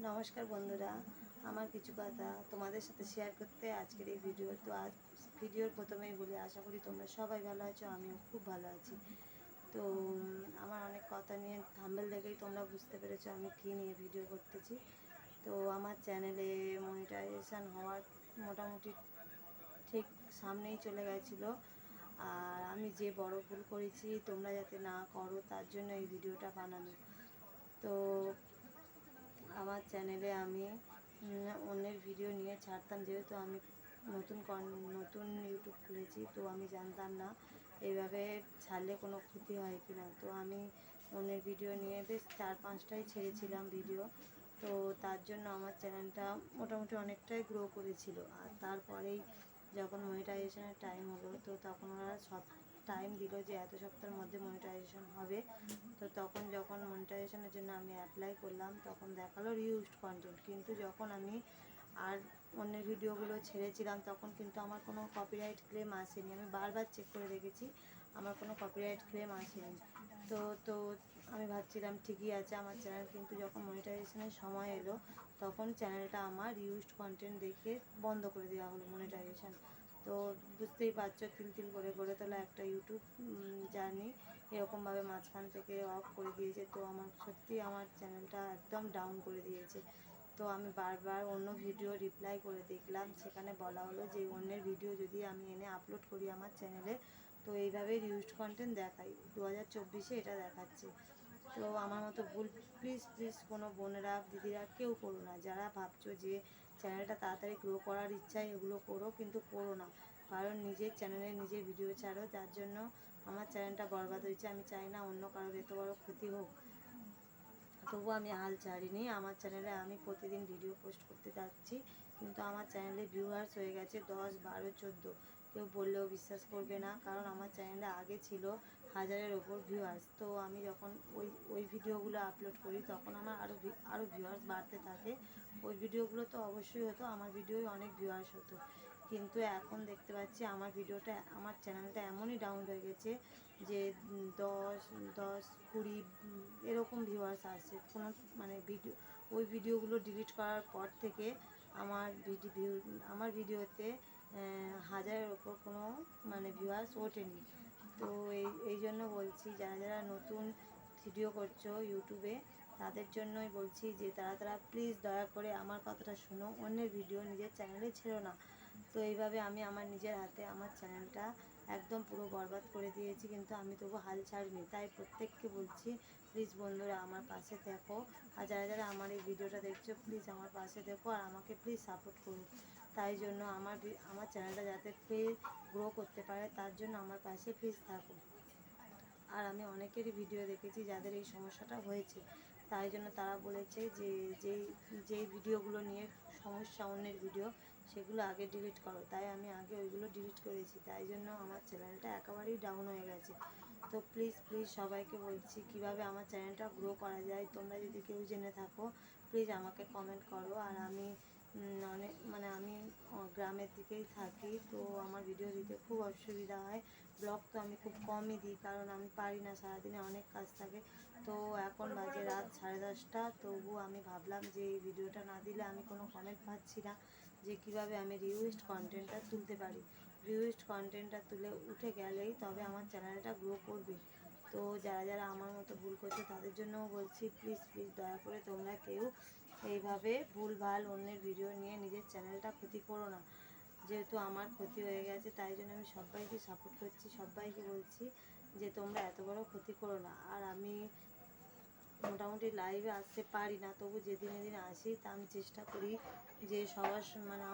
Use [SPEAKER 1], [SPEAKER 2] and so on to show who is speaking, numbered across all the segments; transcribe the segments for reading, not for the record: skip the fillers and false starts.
[SPEAKER 1] নমস্কার বন্ধুরা, আমার কিছু কথা তোমাদের সাথে শেয়ার করতে আজকের এই ভিডিও। তো আজ ভিডিওর প্রথমেই বলি, আশা করি তোমরা সবাই ভালো আছো, আমিও খুব ভালো আছি। তো আমার অনেক কথা নিয়ে থাম্বনেল দেখেই তোমরা বুঝতে পেরেছো আমি কী নিয়ে ভিডিও করতেছি। তো আমার চ্যানেলে মনিটাইজেশান হওয়ার মোটামুটি ঠিক সামনেই চলে গেছিলো। আর আমি যে বড় ভুল করেছি তোমরা যাতে না করো তার জন্য এই ভিডিওটা বানানো। তো আমার চ্যানেলে আমি অন্যের ভিডিও নিয়ে ছাড়তাম, যেহেতু আমি নতুন ইউটিউব খুলেছি, তো আমি জানতাম না এইভাবে ছাড়লে কোনো ক্ষতি হয় কি না। তো আমি অন্যের ভিডিও নিয়ে বেশ 4-5টাই ছেড়েছিলাম ভিডিও। তো তার জন্য আমার চ্যানেলটা মোটামুটি অনেকটাই গ্রো করেছিল। আর তারপরেই যখন মনিটাইজেশনের টাইম হলো, তো তখন ওরা সব টাইম দিল যে এত সপ্তাহের মধ্যে মনিটাইজেশন হবে। তো তখন যখন মনিটাইজেশনের জন্য আমি অ্যাপ্লাই করলাম, তখন দেখালো রিউজড কন্টেন্ট, কিন্তু যখন আমি আর অন্যের ভিডিওগুলো ছেড়েছিলাম তখন কিন্তু আমার কোনো কপিরাইট ক্লেম আসেনি। আমি বারবার চেক করে দেখেছি, আমার কোনো কপিরাইট ক্লেম আসেনি। তো তো আমি ভাবছিলাম ঠিকই আছে আমার চ্যানেল, কিন্তু যখন মনিটাইজেশনের সময় এলো তখন চ্যানেলটা আমার রিউজড কন্টেন্ট দেখে বন্ধ করে দেওয়া হলো মনিটাইজেশন। তো বুঝতেই পারছো, তিল করে গড়ে তোলা একটা ইউটিউব জার্নি এরকমভাবে মাঝখান থেকে অফ করে দিয়েছে। তো আমার চ্যানেলটা একদম ডাউন করে দিয়েছে। তো আমি বারবার অন্য ভিডিও রিপ্লাই করে দেখলাম, সেখানে বলা হলো যে অন্যের ভিডিও যদি আমি এনে আপলোড করি আমার চ্যানেলে, তো এইভাবেই রিউজড কন্টেন্ট দেখাই। 2024-এ এটা দেখাচ্ছে। তো আমার মতো ভুল প্লিজ কোনো বোনেরা দিদিরা কেউ করো না। যারা ভাবছো যে চ্যানেলটা তাড়াতাড়ি গ্রো করার ইচ্ছায় এগুলো করো, কিন্তু করো না। কারণ নিজের চ্যানেলে নিজের ভিডিও ছাড়ো, যার জন্য আমার চ্যানেলটা বরবাদ হয়েছে। আমি চাই না অন্য কারোর এত বড় ক্ষতি হোক। তবুও আমি হাল ছাড়িনি। আমার চ্যানেলে আমি প্রতিদিন ভিডিও পোস্ট করতে যাচ্ছি, কিন্তু আমার চ্যানেলে ভিউয়ার্স হয়ে গেছে 10, 12, 14। কেউ বললেও বিশ্বাস করবে না, কারণ আমার চ্যানেলে আগে ছিল 1000-এর ওপর ভিউয়ার্স। তো আমি যখন ওই ভিডিওগুলো আপলোড করি তখন আমার আরও ভিউয়ার্স বাড়তে থাকে। ওই ভিডিওগুলো তো অবশ্যই হতো, আমার ভিডিওয় অনেক ভিউয়ার্স হতো। কিন্তু এখন দেখতে পাচ্ছি আমার চ্যানেলটা এমনই ডাউন হয়ে গেছে যে 10, 20 এরকম ভিউয়ার্স আসছে। কোনো ওই ভিডিওগুলো ডিলিট করার পর থেকে আমার ভিডিওতে 1000-এর ওপর কোনো ভিউয়ার্স ওঠেনি। তো এই জন্য বলছি, যারা নতুন ভিডিও করছো ইউটিউবে তাদের জন্যই বলছি যে তারা প্লিজ দয়া করে আমার কথাটা শোনো, অন্যের ভিডিও নিজের চ্যানেলে ছেড়ো না। তো এইভাবে আমি আমার নিজের হাতে আমার চ্যানেলটা একদম পুরো বরবাদ করে দিয়েছি, কিন্তু আমি তবু হাল ছাড়িনি। তাই প্রত্যেককে বলছি, প্লিজ বন্ধুরা আমার পাশে দেখো। আর যারা আমার এই ভিডিওটা দেখছো প্লিজ আমার পাশে দেখো, আর আমাকে প্লিজ সাপোর্ট করো। তাই জন্য আমার চ্যানেলটা যাতে গ্রো করতে পারে, তার জন্য আমার পাশে প্লিজ থাকো। আর আমি অনেকেরই ভিডিও দেখেছি যাদের এই সমস্যাটা হয়েছে, তাই জন্য তারা বলেছে যে যেই ভিডিওগুলো নিয়ে সমস্যা অন্যের ভিডিও, সেগুলো আগে ডিলিট করো। তাই আমি আগে ওইগুলো ডিলিট করেছি, তাই জন্য আমার চ্যানেলটা একেবারেই ডাউন হয়ে গেছে। তো প্লিজ সবাইকে বলছি কিভাবে আমার চ্যানেলটা গ্রো করা যায়, তোমরা যদি কেউ জেনে থাকো প্লিজ আমাকে কমেন্ট করো। আর আমি আমি গ্রামের দিকেই থাকি, তো আমার ভিডিও দিতে খুব অসুবিধা হয়। ব্লগ তো আমি খুব কমই দিই, কারণ আমি পারি না, সারাদিনে অনেক কাজ থাকে। তো এখন বাজে রাত 10:30, তবু আমি ভাবলাম যে এই ভিডিওটা না দিলে আমি কোনো কমেন্ট পাচ্ছি না যে কিভাবে আমি রিউজড কন্টেন্টটা তুলতে পারি। রিউজড কন্টেন্টটা তুলে উঠে গেলেই তবে আমার চ্যানেলটা গ্রো করবে। তো যারা আমার মতো ভুল করছে তাদের জন্যও বলছি, প্লিজ দয়া করে তোমরা কেউ এইভাবে ভুলভাল অন্যের ভিডিও নিয়ে নিজের চ্যানেলটা ক্ষতি করো না। যেহেতু আমার ক্ষতি হয়ে গেছে, তাই জন্য আমি সবাইকে সাপোর্ট করছি, সবাইকে বলছি যে তোমরা এত বড় ক্ষতি করো না। আর আমি মোটামুটি লাইভে আসতে পারি না, তবু যেদিন আসি তা আমি চেষ্টা করি যে সবার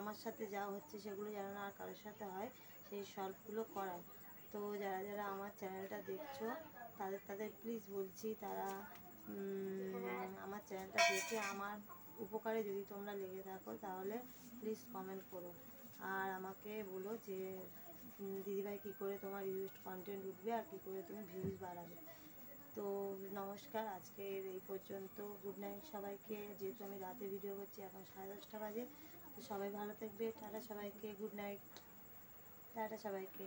[SPEAKER 1] আমার সাথে যা হচ্ছে সেগুলো যেন না আর কারোর সাথে হয়, সেই সলভগুলো করার। তো যারা আমার চ্যানেলটা দেখছো তাদের প্লিজ বলছি, তারা আমার চ্যানেলটা দেখে আমার উপকারে যদি তোমরা লেগে থাকো তাহলে প্লিজ কমেন্ট করো। আর আমাকে বলো যে দিদিভাই কী করে তোমার ইউজড কন্টেন্ট উঠবে আর কী করে তুমি ভিউজ বাড়াবে। তো নমস্কার, আজকের এই পর্যন্ত। গুড নাইট সবাইকে। যেহেতু আমি রাতে ভিডিও করছি, এখন 10:30 বাজে। তো সবাই ভালো থাকবে। টাটা সবাইকে, গুড নাইট, টাটা সবাইকে।